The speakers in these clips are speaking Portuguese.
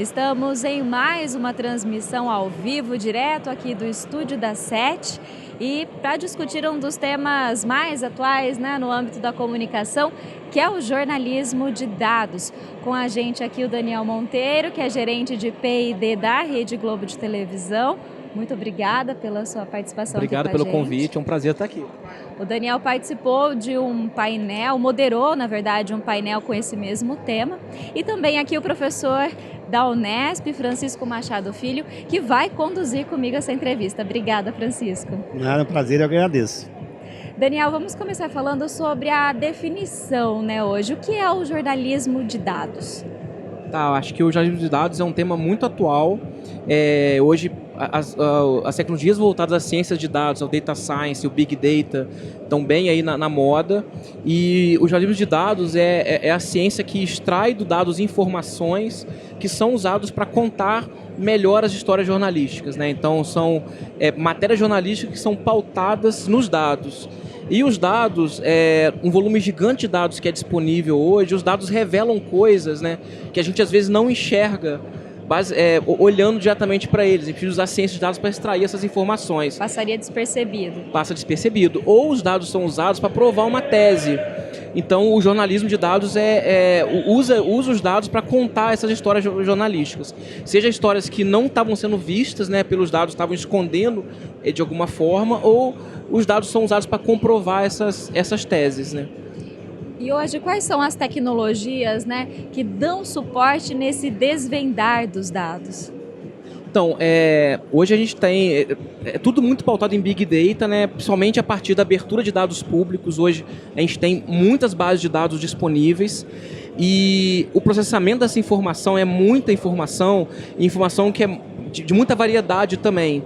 Estamos em mais uma transmissão ao vivo, direto aqui do estúdio da 7, e para discutir um dos temas mais atuais, né, no âmbito da comunicação, que é o jornalismo de dados. Com a gente aqui o Daniel Monteiro, que é gerente de P&D da Rede Globo de Televisão. Muito obrigada pela sua participação. Obrigado aqui com a pelo gente. convite, é um prazer estar aqui. O Daniel participou de um painel, moderou, na verdade, um painel com esse mesmo tema. E também aqui o professor da Unesp, Francisco Machado Filho, que vai conduzir comigo essa entrevista. Obrigada, Francisco. Nada, prazer, eu agradeço. Daniel, vamos começar falando sobre a definição, né, hoje. O que é o jornalismo de dados? Tá, acho que o jornalismo de dados é um tema muito atual. Hoje, as tecnologias voltadas às ciências de dados, ao data science, o big data, estão bem aí na moda. E o jornalismo de dados é a ciência que extrai do dados informações que são usados para contar melhor as histórias jornalísticas, né? Então, são matérias jornalísticas que são pautadas nos dados. E os dados, um volume gigante de dados que é disponível hoje, os dados revelam coisas, né, que a gente às vezes não enxerga olhando diretamente para eles. A gente precisa usar ciência de dados para extrair essas informações. Passaria despercebido. Passa despercebido. Ou os dados são usados para provar uma tese. Então, o jornalismo de dados usa os dados para contar essas histórias jornalísticas. Seja histórias que não estavam sendo vistas, né, pelos dados, estavam escondendo de alguma forma, ou os dados são usados para comprovar essas teses, né? E hoje, quais são as tecnologias, né, que dão suporte nesse desvendar dos dados? Então, hoje a gente tem tudo muito pautado em Big Data, né? Principalmente a partir da abertura de dados públicos. Hoje a gente tem muitas bases de dados disponíveis e o processamento dessa informação é muita informação, informação que é de muita variedade também.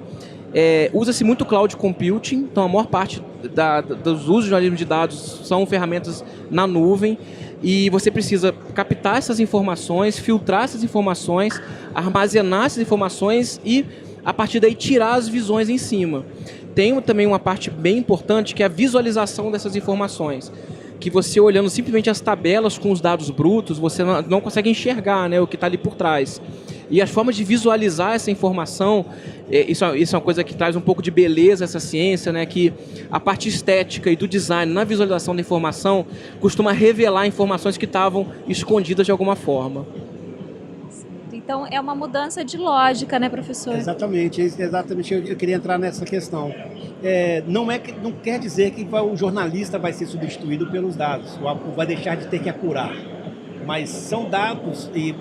Usa-se muito cloud computing, então a maior parte dos usos de jornalismo de dados são ferramentas na nuvem e você precisa captar essas informações, filtrar essas informações, armazenar essas informações e, a partir daí, tirar as visões em cima. Tem também uma parte bem importante que é a visualização dessas informações, que você olhando simplesmente as tabelas com os dados brutos, você não consegue enxergar, né, o que está ali por trás. E as formas de visualizar essa informação, isso é uma coisa que traz um pouco de beleza a essa ciência, né, que a parte estética e do design na visualização da informação costuma revelar informações que estavam escondidas de alguma forma. Então é uma mudança de lógica, né, professor? Exatamente, eu queria entrar nessa questão. Não quer dizer que o jornalista vai ser substituído pelos dados, ou vai deixar de ter que apurar. Mas são dados e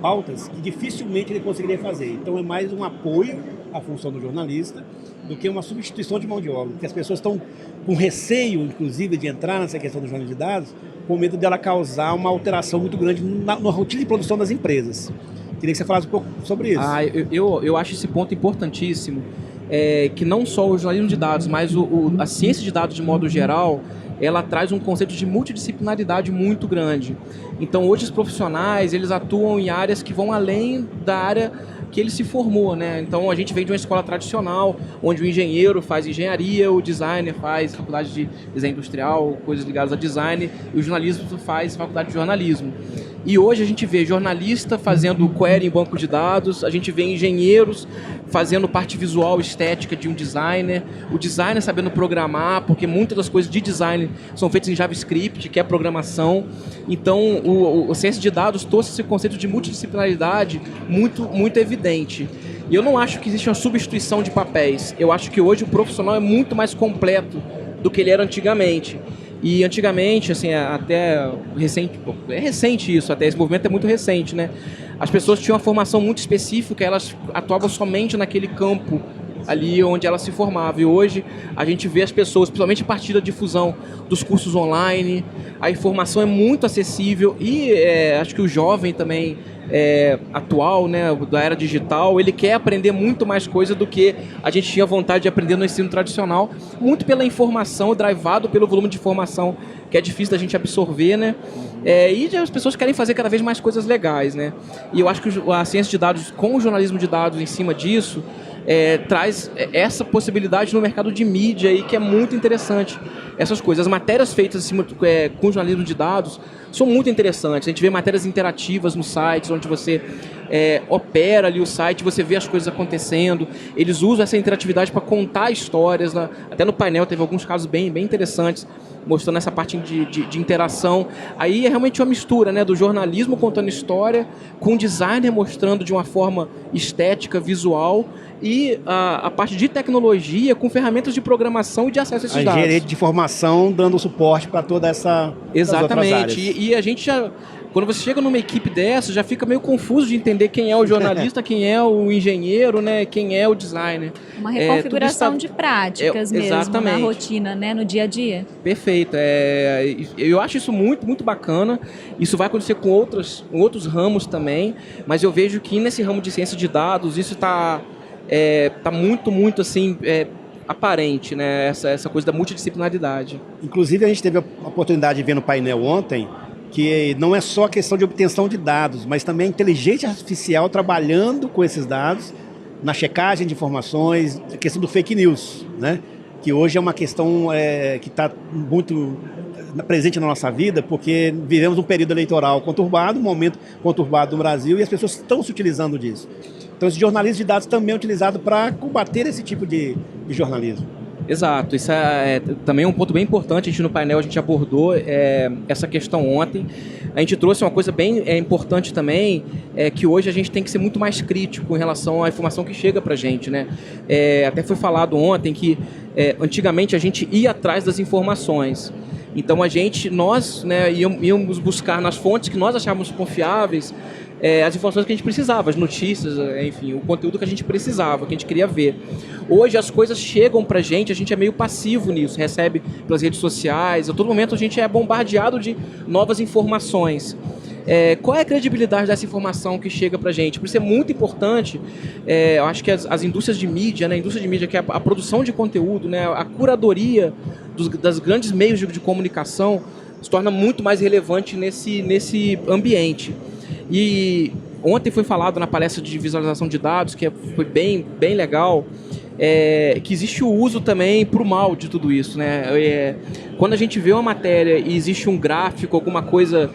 pautas que dificilmente ele conseguiria fazer. Então é mais um apoio à função do jornalista do que uma substituição de mão de obra. Porque as pessoas estão com receio, inclusive, de entrar nessa questão do jornalismo de dados, com medo dela causar uma alteração muito grande na rotina de produção das empresas. Queria que você falasse um pouco sobre isso. Eu acho esse ponto importantíssimo, que não só o jornalismo de dados, mas a ciência de dados de modo geral, ela traz um conceito de multidisciplinaridade muito grande. Então, hoje os profissionais, eles atuam em áreas que vão além da área que ele se formou, né? Então, a gente vem de uma escola tradicional, onde o engenheiro faz engenharia, o designer faz faculdade de design industrial, coisas ligadas a design, e o jornalismo faz faculdade de jornalismo. E hoje a gente vê jornalista fazendo query em banco de dados, a gente vê engenheiros fazendo parte visual estética de um designer, o designer sabendo programar, porque muitas das coisas de design são feitas em JavaScript, que é programação. Então, o ciência de dados trouxe esse conceito de multidisciplinaridade muito, muito evidente. E eu não acho que existe uma substituição de papéis. Eu acho que hoje o profissional é muito mais completo do que ele era antigamente. E antigamente, assim, até recente, é recente isso, até esse movimento é muito recente, né? As pessoas tinham uma formação muito específica, elas atuavam somente naquele campo ali onde ela se formava. E hoje a gente vê as pessoas, principalmente a partir da difusão dos cursos online, a informação é muito acessível e acho que o jovem também atual, né, da era digital, ele quer aprender muito mais coisa do que a gente tinha vontade de aprender no ensino tradicional, muito pela informação, drivado pelo volume de informação que é difícil da gente absorver, né? E as pessoas querem fazer cada vez mais coisas legais, né? E eu acho que a ciência de dados, com o jornalismo de dados em cima disso, traz essa possibilidade no mercado de mídia aí, que é muito interessante. Essas coisas, as matérias feitas acima, com jornalismo de dados são muito interessantes. A gente vê matérias interativas nos sites, onde você opera ali o site, você vê as coisas acontecendo, eles usam essa interatividade para contar histórias, né? Até no painel teve alguns casos bem interessantes, mostrando essa parte de interação. Aí é realmente uma mistura, né, do jornalismo contando história, com o designer mostrando de uma forma estética, visual, e a parte de tecnologia com ferramentas de programação e de acesso a esses dados. A engenharia de informação dando suporte para toda essa... Exatamente. E a gente já... Quando você chega numa equipe dessa, já fica meio confuso de entender quem é o jornalista, quem é o engenheiro, né, quem é o designer. Uma reconfiguração de práticas mesmo, exatamente. Na rotina, né, no dia a dia. Perfeito. Eu acho isso muito bacana. Isso vai acontecer com outros ramos também, mas eu vejo que nesse ramo de ciência de dados, isso está muito assim... aparente, né, essa coisa da multidisciplinaridade. Inclusive, a gente teve a oportunidade de ver no painel ontem que não é só a questão de obtenção de dados, mas também a inteligência artificial trabalhando com esses dados na checagem de informações, a questão do fake news, né? Que hoje é uma questão que está muito presente na nossa vida, porque vivemos um período eleitoral conturbado, um momento conturbado no Brasil, e as pessoas estão se utilizando disso. Então, esse jornalismo de dados também é utilizado para combater esse tipo de jornalismo. Exato, isso também é um ponto bem importante. No painel a gente abordou essa questão ontem. A gente trouxe uma coisa bem importante também, que hoje a gente tem que ser muito mais crítico em relação à informação que chega para a gente, né? Até foi falado ontem que antigamente a gente ia atrás das informações. Então nós, né, íamos buscar nas fontes que nós achávamos confiáveis as informações que a gente precisava, as notícias, enfim, o conteúdo que a gente precisava, que a gente queria ver. Hoje as coisas chegam pra gente, a gente é meio passivo nisso, recebe pelas redes sociais, a todo momento a gente é bombardeado de novas informações. Qual é a credibilidade dessa informação que chega pra gente? Por isso é muito importante, eu acho que as indústrias de mídia, né, a indústria de mídia, que é a produção de conteúdo, né, a curadoria das grandes meios de comunicação, se torna muito mais relevante nesse ambiente. E ontem foi falado na palestra de visualização de dados, que foi bem legal, que existe o uso também para o mal de tudo isso, né? Quando a gente vê uma matéria e existe um gráfico, alguma coisa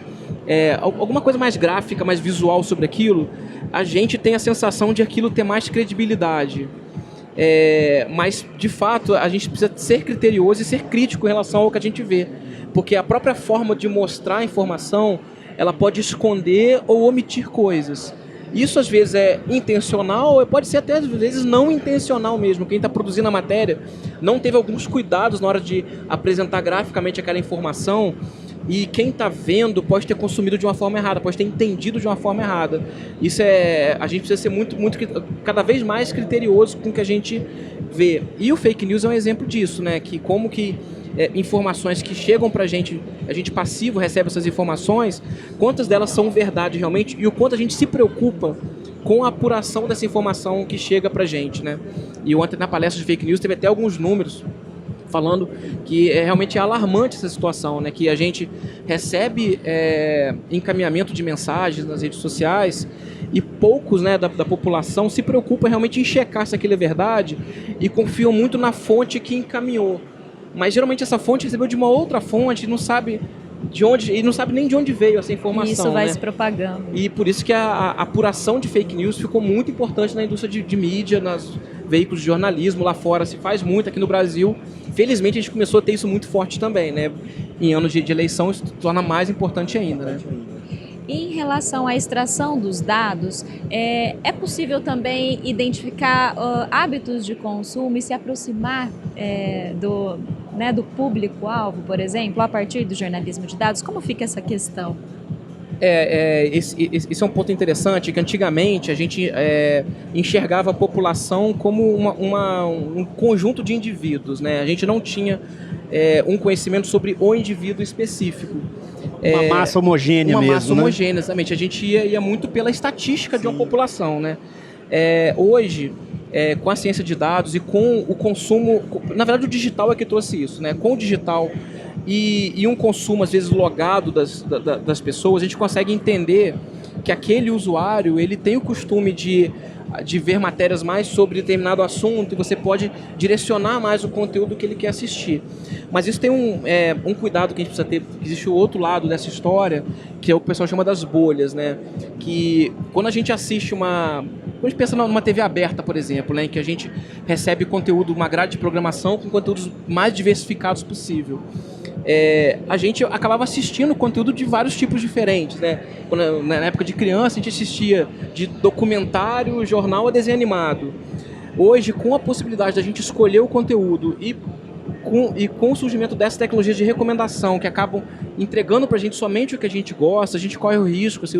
mais gráfica, mais visual sobre aquilo, a gente tem a sensação de aquilo ter mais credibilidade. Mas, de fato, a gente precisa ser criterioso e ser crítico em relação ao que a gente vê. Porque a própria forma de mostrar a informação, ela pode esconder ou omitir coisas. Isso às vezes é intencional, pode ser até às vezes não intencional mesmo. Quem está produzindo a matéria não teve alguns cuidados na hora de apresentar graficamente aquela informação, e quem está vendo pode ter consumido de uma forma errada, pode ter entendido de uma forma errada. Isso a gente precisa ser cada vez mais criterioso com o que a gente vê. E o fake news é um exemplo disso, né? Que como que informações que chegam pra gente, a gente passivo recebe essas informações, quantas delas são verdade realmente e o quanto a gente se preocupa com a apuração dessa informação que chega pra gente, né? E ontem na palestra de fake news teve até alguns números falando que realmente é alarmante essa situação, né? Que a gente recebe encaminhamento de mensagens nas redes sociais e poucos, né, da população se preocupam realmente em checar se aquilo é verdade e confiam muito na fonte que encaminhou. Mas geralmente essa fonte recebeu de uma outra fonte e não sabe de onde, e não sabe nem de onde veio essa informação. E isso vai, né, se propagando. E por isso que a apuração de fake news ficou muito importante na indústria de mídia, nos veículos de jornalismo. Lá fora se faz muito, aqui no Brasil, felizmente a gente começou a ter isso muito forte também, né? Em anos de eleição isso se torna mais importante ainda, né? Em relação à extração dos dados, é possível também identificar hábitos de consumo e se aproximar do público-alvo, por exemplo, a partir do jornalismo de dados? Como fica essa questão? Esse é um ponto interessante, que antigamente a gente enxergava a população como um conjunto de indivíduos, né? A gente não tinha um conhecimento sobre o indivíduo específico. Uma massa homogênea mesmo, massa homogênea, exatamente. A gente ia muito pela estatística, sim, de uma população, né? Hoje, com a ciência de dados e com o consumo... Na verdade, o digital é que trouxe isso, né? Com o digital e um consumo, às vezes, logado das pessoas, a gente consegue entender que aquele usuário ele tem o costume de ver matérias mais sobre determinado assunto e você pode direcionar mais o conteúdo que ele quer assistir. Mas isso tem um cuidado que a gente precisa ter, que existe o outro lado dessa história, que é o que o pessoal chama das bolhas, né? Que quando a gente assiste quando a gente pensa numa TV aberta, por exemplo, né, em que a gente recebe conteúdo, uma grade de programação com conteúdos mais diversificados possível, a gente acabava assistindo conteúdo de vários tipos diferentes, né? Na época de criança, a gente assistia de documentário, jornal a desenho animado. Hoje, com a possibilidade da gente escolher o conteúdo e com o surgimento dessas tecnologias de recomendação que acabam entregando pra gente somente o que a gente gosta, a gente corre o risco, assim,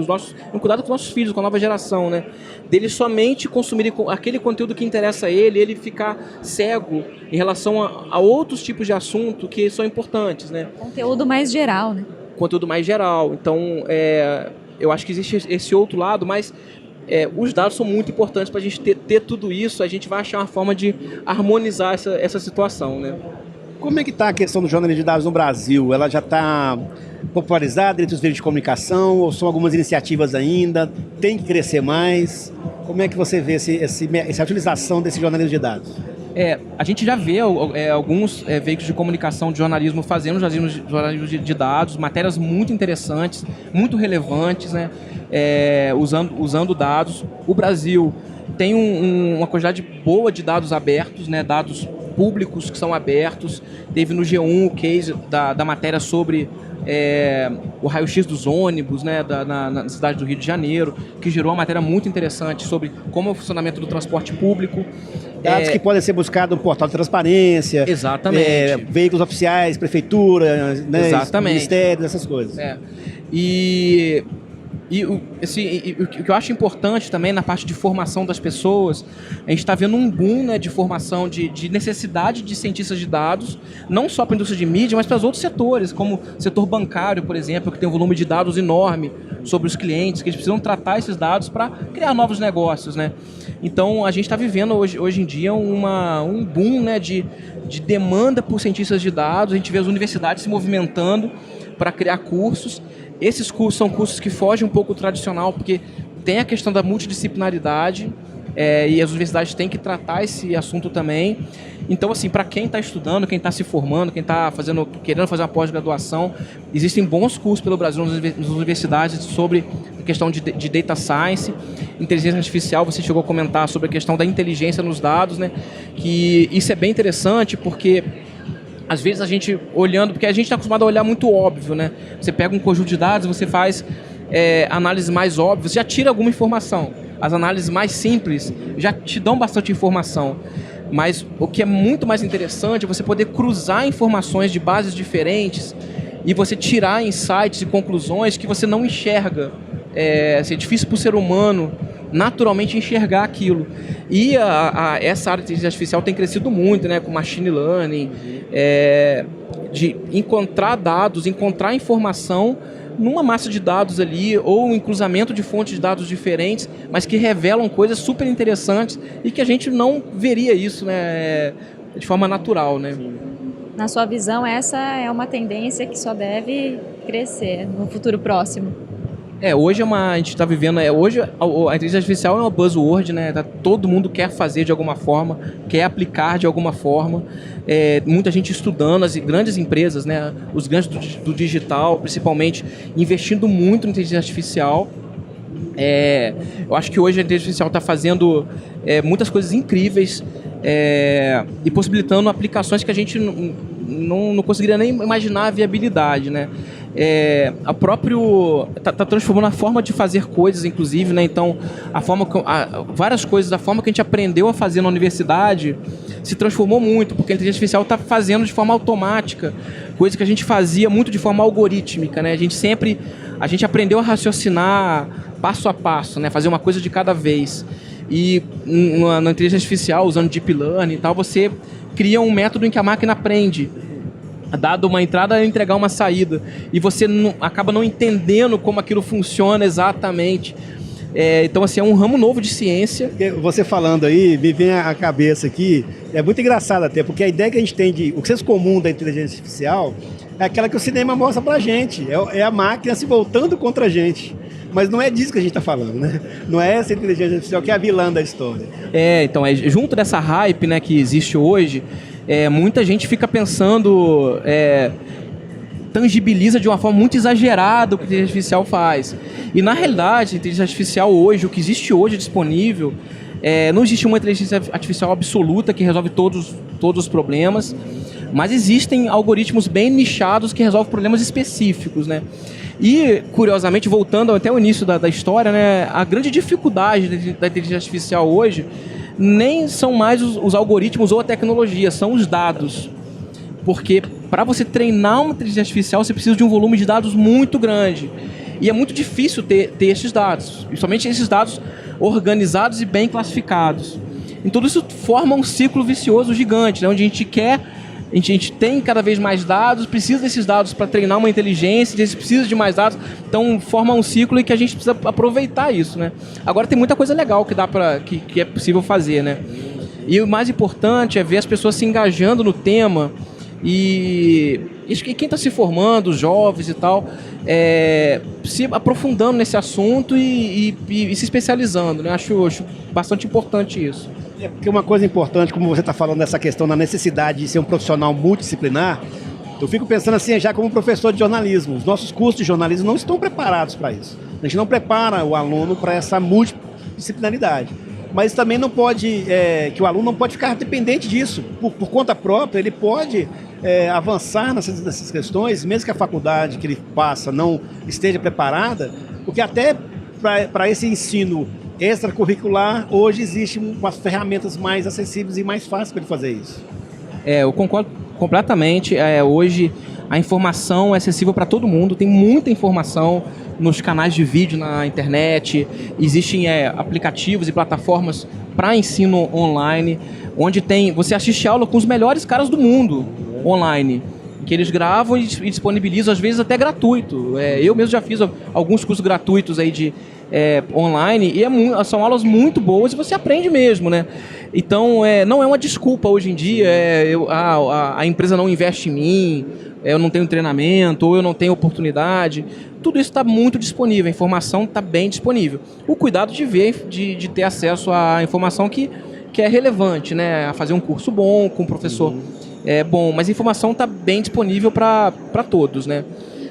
cuidado com os nossos filhos, com a nova geração, né? Deles somente consumirem aquele conteúdo que interessa a ele ficar cego em relação a outros tipos de assunto que são importantes, né? Conteúdo mais geral, né? Conteúdo mais geral. Então, eu acho que existe esse outro lado, mas os dados são muito importantes para a gente ter tudo isso. A gente vai achar uma forma de harmonizar essa situação, né? Como é que está a questão do jornalismo de dados no Brasil? Ela já está popularizada entre os meios de comunicação ou são algumas iniciativas ainda? Tem que crescer mais? Como é que você vê essa utilização desse jornalismo de dados? A gente já vê alguns veículos de comunicação de jornalismo fazendo jornalismo de dados, matérias muito interessantes, muito relevantes, né? Usando dados. O Brasil tem uma quantidade boa de dados abertos, né? Dados públicos que são abertos. Teve no G1 o case da matéria sobre o raio-x dos ônibus, né, na cidade do Rio de Janeiro, que gerou uma matéria muito interessante sobre como é o funcionamento do transporte público. Dados que podem ser buscados no portal de transparência. Exatamente. Veículos oficiais, prefeitura, né, ministérios, essas coisas. E o que eu acho importante também na parte de formação das pessoas, a gente está vendo um boom, né, de formação, de necessidade de cientistas de dados, não só para a indústria de mídia, mas para os outros setores, como o setor bancário, por exemplo, que tem um volume de dados enorme sobre os clientes, que eles precisam tratar esses dados para criar novos negócios, né? Então, a gente está vivendo hoje em dia um boom, né, de demanda por cientistas de dados. A gente vê as universidades se movimentando para criar cursos. Esses cursos são cursos que fogem um pouco do tradicional, porque tem a questão da multidisciplinaridade, e as universidades têm que tratar esse assunto também. Então, assim, para quem está estudando, quem está se formando, quem está querendo fazer uma pós-graduação, existem bons cursos pelo Brasil nas universidades sobre a questão de data science, inteligência artificial. Você chegou a comentar sobre a questão da inteligência nos dados, né? Que isso é bem interessante, porque às vezes a gente olhando, porque a gente está acostumado a olhar muito óbvio, né? Você pega um conjunto de dados, você faz análises mais óbvias, já tira alguma informação. As análises mais simples já te dão bastante informação. Mas o que é muito mais interessante é você poder cruzar informações de bases diferentes e você tirar insights e conclusões que você não enxerga. É difícil para o ser humano naturalmente enxergar aquilo. E essa área de inteligência artificial tem crescido muito, né, com machine learning, de encontrar dados, encontrar informação numa massa de dados ali, ou um cruzamento de fontes de dados diferentes, mas que revelam coisas super interessantes e que a gente não veria isso, né, de forma natural, né? Na sua visão, essa é uma tendência que só deve crescer no futuro próximo? Hoje a gente está vivendo, hoje a inteligência artificial é uma buzzword, né? Todo mundo quer fazer de alguma forma, quer aplicar de alguma forma. Muita gente estudando, as grandes empresas, né? Os grandes do digital, principalmente, investindo muito em inteligência artificial. Eu acho que hoje a inteligência artificial está fazendo muitas coisas incríveis e possibilitando aplicações que a gente não conseguiria nem imaginar a viabilidade, né? Tá transformando a forma de fazer coisas, inclusive, né? Então, várias coisas, a forma que a gente aprendeu a fazer na universidade se transformou muito, porque a inteligência artificial está fazendo de forma automática, coisa que a gente fazia muito de forma algorítmica, né? A gente aprendeu a raciocinar passo a passo, né? Fazer uma coisa de cada vez. E na inteligência artificial, usando deep learning e tal, você cria um método em que a máquina aprende. Dado uma entrada, entregar uma saída. E você acaba não entendendo como aquilo funciona exatamente. Então, assim, é um ramo novo de ciência. Você falando aí, me vem à cabeça aqui, é muito engraçado até, porque a ideia que a gente tem o senso comum da inteligência artificial é aquela que o cinema mostra pra gente. É a máquina se voltando contra a gente. Mas não é disso que a gente está falando, né? Não é essa inteligência artificial que é a vilã da história. Então, junto dessa hype, né, que existe hoje, muita gente fica pensando, tangibiliza de uma forma muito exagerada o que a inteligência artificial faz. E, na realidade, a inteligência artificial hoje, o que existe hoje disponível, não existe uma inteligência artificial absoluta que resolve todos os problemas, mas existem algoritmos bem nichados que resolvem problemas específicos, né? E, curiosamente, voltando até o início da história, né, a grande dificuldade da inteligência artificial hoje nem são mais os algoritmos ou a tecnologia, são os dados. Porque para você treinar uma inteligência artificial, você precisa de um volume de dados muito grande. E é muito difícil ter esses dados, principalmente esses dados organizados e bem classificados. Então, isso forma um ciclo vicioso gigante, né, onde a gente tem cada vez mais dados, precisa desses dados para treinar uma inteligência, a gente precisa de mais dados, então forma um ciclo e que a gente precisa aproveitar isso, né? Agora tem muita coisa legal que é possível fazer, né? E o mais importante é ver as pessoas se engajando no tema e quem está se formando, os jovens e tal, se aprofundando nesse assunto e se especializando, né? Acho bastante importante isso. Porque uma coisa importante, como você está falando dessa questão da necessidade de ser um profissional multidisciplinar, eu fico pensando assim, já como professor de jornalismo, os nossos cursos de jornalismo não estão preparados para isso. A gente não prepara o aluno para essa multidisciplinaridade. Mas também não pode, que o aluno não pode ficar dependente disso. Por conta própria, ele pode avançar nessas questões, mesmo que a faculdade que ele passa não esteja preparada, porque até para esse ensino extracurricular, hoje existem umas ferramentas mais acessíveis e mais fáceis para ele fazer isso. Eu concordo completamente. Hoje a informação é acessível para todo mundo, tem muita informação nos canais de vídeo na internet, existem aplicativos e plataformas para ensino online, onde você assiste aula com os melhores caras do mundo online, que eles gravam e disponibilizam, às vezes até gratuito. Eu mesmo já fiz alguns cursos gratuitos aí online e são aulas muito boas e você aprende mesmo, né? Então, não é uma desculpa hoje em dia, a empresa não investe em mim, eu não tenho treinamento, ou eu não tenho oportunidade. Tudo isso está muito disponível, a informação está bem disponível. O cuidado de ter acesso à informação que é relevante, né? A fazer um curso bom, com um professor bom, mas a informação está bem disponível para todos, né?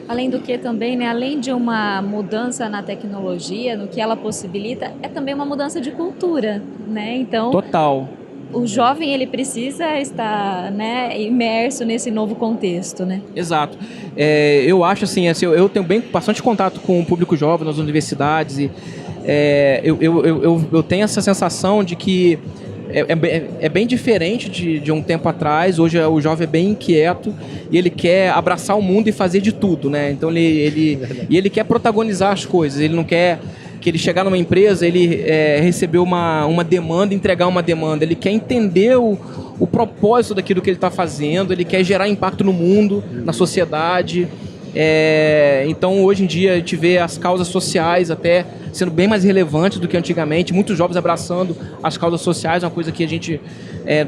Além do que também, né, além de uma mudança na tecnologia, no que ela possibilita, é também uma mudança de cultura, né? Então, total. O jovem, ele precisa estar, né, imerso nesse novo contexto, né? Exato. Eu acho assim, eu tenho bastante contato com o público jovem nas universidades e eu tenho essa sensação de que é bem diferente de um tempo atrás. Hoje o jovem é bem inquieto e ele quer abraçar o mundo e fazer de tudo, né? Então ele quer protagonizar as coisas, ele não quer que ele chegar numa empresa, ele receber uma demanda, entregar uma demanda, ele quer entender o propósito daquilo que ele está fazendo, ele quer gerar impacto no mundo, na sociedade. Então hoje em dia a gente vê as causas sociais até sendo bem mais relevantes do que antigamente, muitos jovens abraçando as causas sociais, uma coisa que a gente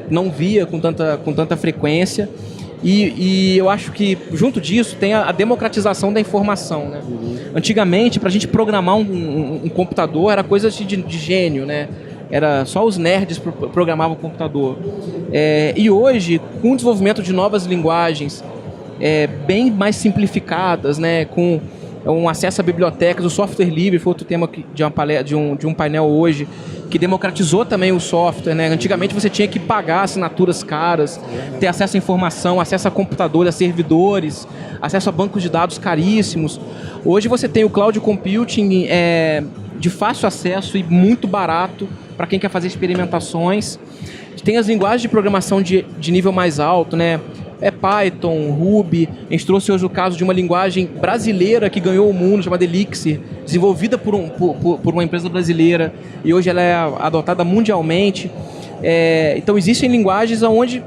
não via com tanta frequência. E eu acho que junto disso tem a democratização da informação, né? Antigamente, para a gente programar um computador era coisa de gênio, né? Era só os nerds programavam o computador. E hoje, com o desenvolvimento de novas linguagens bem mais simplificadas, né? Com um acesso a bibliotecas, o software livre foi outro tema de um painel hoje, que democratizou também o software, né? Antigamente você tinha que pagar assinaturas caras, ter acesso à informação, acesso a computadores, a servidores, acesso a bancos de dados caríssimos. Hoje você tem o cloud computing de fácil acesso e muito barato para quem quer fazer experimentações. Tem as linguagens de programação de nível mais alto, né? Python, Ruby. A gente trouxe hoje o caso de uma linguagem brasileira que ganhou o mundo, chamada Elixir, desenvolvida por uma empresa brasileira, e hoje ela é adotada mundialmente. Então existem linguagens onde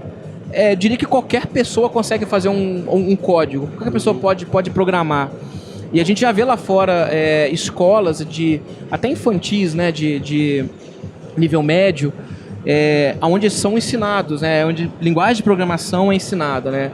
diria que qualquer pessoa consegue fazer um código, qualquer pessoa pode programar. E a gente já vê lá fora escolas até infantis, né, de nível médio, onde são ensinados, né, onde linguagem de programação é ensinada, né?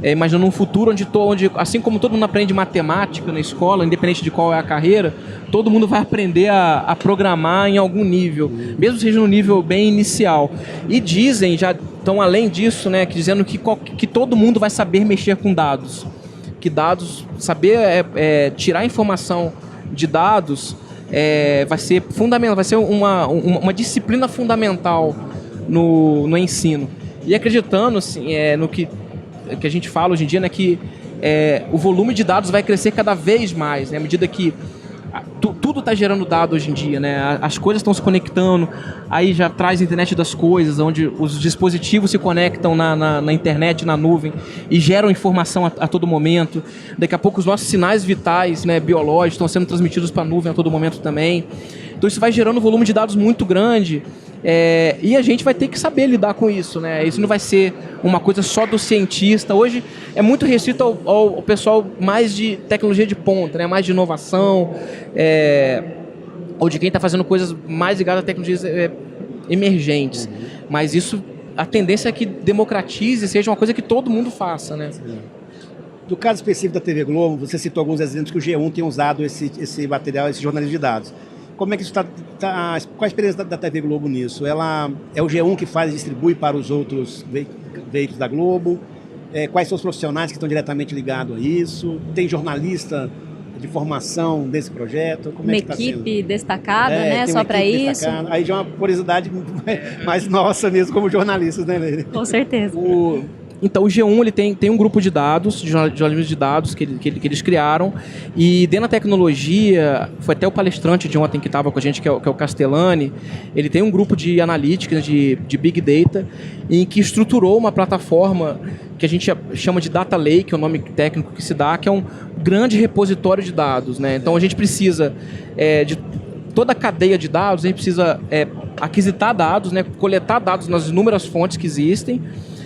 imaginando um futuro onde, assim como todo mundo aprende matemática na escola, independente de qual é a carreira, todo mundo vai aprender a programar em algum nível, mesmo seja no nível bem inicial. E dizem, já estão além disso, né, dizendo que todo mundo vai saber mexer com dados. Que dados, saber tirar informação de dados vai ser fundamental, vai ser uma disciplina fundamental no ensino. E acreditando assim, no que a gente fala hoje em dia, né, que o volume de dados vai crescer cada vez mais, né, à medida que tudo está gerando dado hoje em dia, né? As coisas estão se conectando, aí já traz a internet das coisas, onde os dispositivos se conectam na internet, na nuvem, e geram informação a todo momento. Daqui a pouco os nossos sinais vitais, né, biológicos, estão sendo transmitidos para a nuvem a todo momento também. Então isso vai gerando um volume de dados muito grande, e a gente vai ter que saber lidar com isso, né? Isso não vai ser uma coisa só do cientista. Hoje é muito restrito ao pessoal mais de tecnologia de ponta, né? Mais de inovação, ou de quem está fazendo coisas mais ligadas a tecnologias emergentes. Mas isso, a tendência é que democratize, seja uma coisa que todo mundo faça, né? No caso específico da TV Globo, você citou alguns exemplos que o G1 tem usado esse material, esse jornalismo de dados. Como é que isso está? Qual a experiência da TV Globo nisso? Ela é o G1 que faz e distribui para os outros veículos da Globo? Quais são os profissionais que estão diretamente ligados a isso? Tem jornalista de formação desse projeto? Como uma é que tá equipe sendo? Destacada, né? Só para isso. Destacada. Aí já é uma curiosidade mais nossa mesmo como jornalistas, né, Leila? Com certeza. Então, o G1 ele tem um grupo de dados, de jornalismo de dados, que eles criaram, e dentro da tecnologia, foi até o palestrante de ontem que estava com a gente, que é o Castellani, ele tem um grupo de analytics, de Big Data, em que estruturou uma plataforma que a gente chama de Data Lake, é o nome técnico que se dá, que é um grande repositório de dados, né? Então, a gente precisa de toda a cadeia de dados, a gente precisa aquisitar dados, né? Coletar dados nas inúmeras fontes que existem.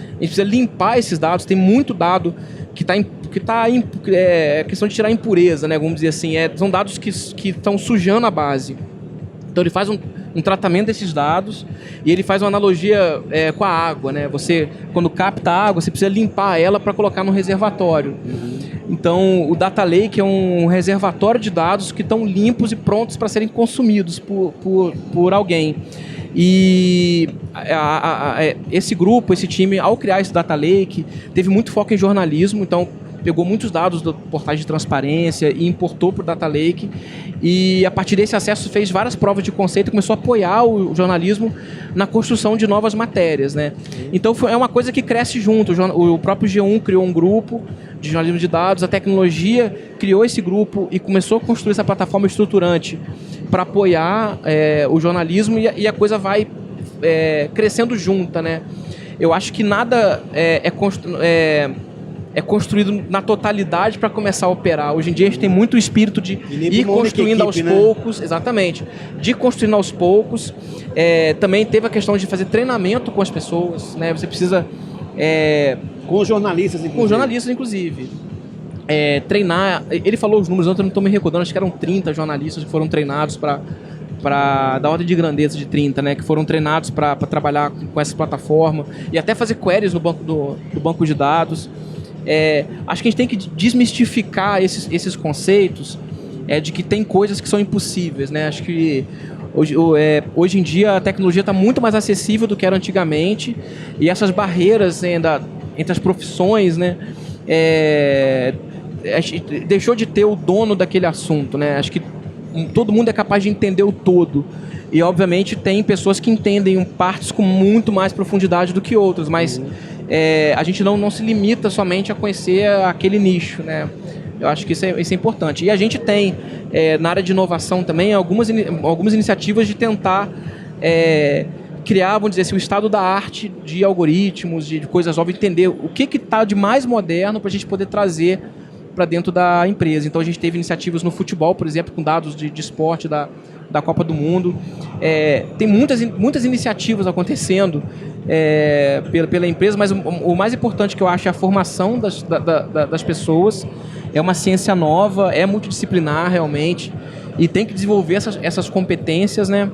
A gente precisa limpar esses dados, tem muito dado que está questão de tirar impureza, né? Vamos dizer assim, são dados que estão sujando a base. Então ele faz um tratamento desses dados e ele faz uma analogia com a água, né? Você, quando capta a água, você precisa limpar ela para colocar no reservatório. Então o Data Lake é um reservatório de dados que estão limpos e prontos para serem consumidos por alguém. E esse grupo, esse time, ao criar esse Data Lake, teve muito foco em jornalismo, então pegou muitos dados do portais de transparência e importou para o Data Lake, e a partir desse acesso fez várias provas de conceito e começou a apoiar o jornalismo na construção de novas matérias, né? Então é uma coisa que cresce junto. O próprio G1 criou um grupo de jornalismo de dados, a tecnologia criou esse grupo e começou a construir essa plataforma estruturante para apoiar o jornalismo, e a coisa vai crescendo junta, né? Eu acho que nada é construído na totalidade para começar a operar. Hoje em dia a gente tem muito espírito de ir construindo aos poucos, exatamente, de construindo aos poucos. Também teve a questão de fazer treinamento com as pessoas, né? Você precisa... com os jornalistas, inclusive. Com os jornalistas, inclusive. Treinar, ele falou os números, eu não estou me recordando, acho que eram 30 jornalistas que foram treinados da ordem de grandeza de 30, né, que foram treinados para trabalhar com essa plataforma e até fazer queries no banco de dados. Acho que a gente tem que desmistificar esses conceitos de que tem coisas que são impossíveis, né? Acho que hoje em dia a tecnologia está muito mais acessível do que era antigamente, e essas barreiras entre as profissões, né, deixou de ter o dono daquele assunto, né? Acho que todo mundo é capaz de entender o todo. E, obviamente, tem pessoas que entendem partes com muito mais profundidade do que outras, mas a gente não se limita somente a conhecer aquele nicho, né? Eu acho que isso é importante. E a gente tem, na área de inovação também, algumas iniciativas de tentar criar, vamos dizer assim, o estado da arte de algoritmos, de coisas novas, entender o que está de mais moderno para a gente poder trazer para dentro da empresa. Então a gente teve iniciativas no futebol, por exemplo, com dados de esporte da Copa do Mundo. Tem muitas iniciativas acontecendo pela empresa, mas o mais importante que eu acho é a formação das pessoas. É uma ciência nova, é multidisciplinar realmente, e tem que desenvolver essas competências, né?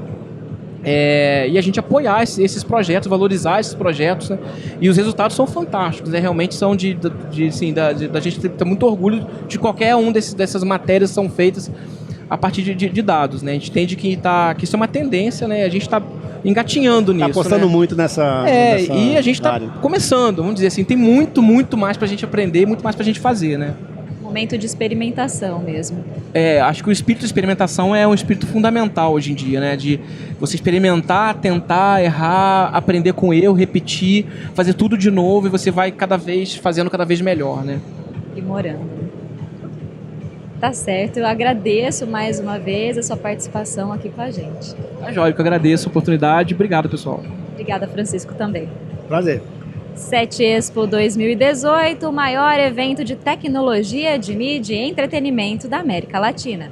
E a gente apoiar esses projetos, valorizar esses projetos, né? E os resultados são fantásticos, né? Realmente são da gente ter muito orgulho de qualquer dessas matérias que são feitas a partir de dados, né? A gente entende que isso é uma tendência, né? A gente está engatinhando nisso. Está apostando, né? muito nessa e a gente está começando, vamos dizer assim, tem muito, muito mais para a gente aprender, muito mais para a gente fazer, né? Momento de experimentação mesmo. Acho que o espírito de experimentação é um espírito fundamental hoje em dia, né? De você experimentar, tentar, errar, aprender com erro, repetir, fazer tudo de novo e você vai fazendo cada vez melhor, né? Aprimorando. Tá certo, eu agradeço mais uma vez a sua participação aqui com a gente. Tá jóia, eu que agradeço a oportunidade. Obrigado, pessoal. Obrigada, Francisco, também. Prazer. SET Expo 2018, o maior evento de tecnologia, de mídia e entretenimento da América Latina.